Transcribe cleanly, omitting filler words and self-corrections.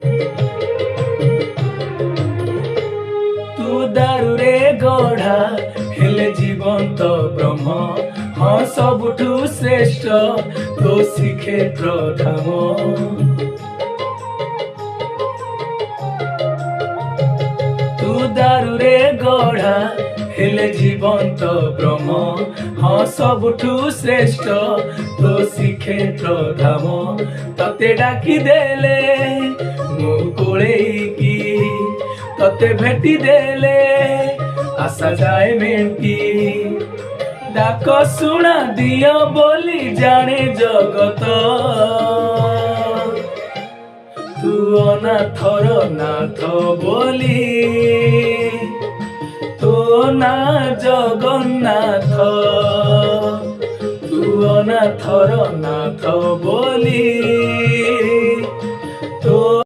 तू दारुरे गढ़ा हेले जीवंत ब्रह्म हाँ सबुठु श्रेष्ठ तो श्रीक्षेत्र धाम। तू दारुरे गढ़ा हेले जीवंत ब्रह्म हाँ सबुठु श्रेष्ठ तो श्रीक्षेत्र धाम। तते डाकी देले मु कोळेइकी तते भेटी देले आशा जाए मेंटी। डाक शुणा दियो बोली जाने जगत तू अनाथर नाथ बोली तो ना जगन्नाथ तू अनाथर नाथ बोली।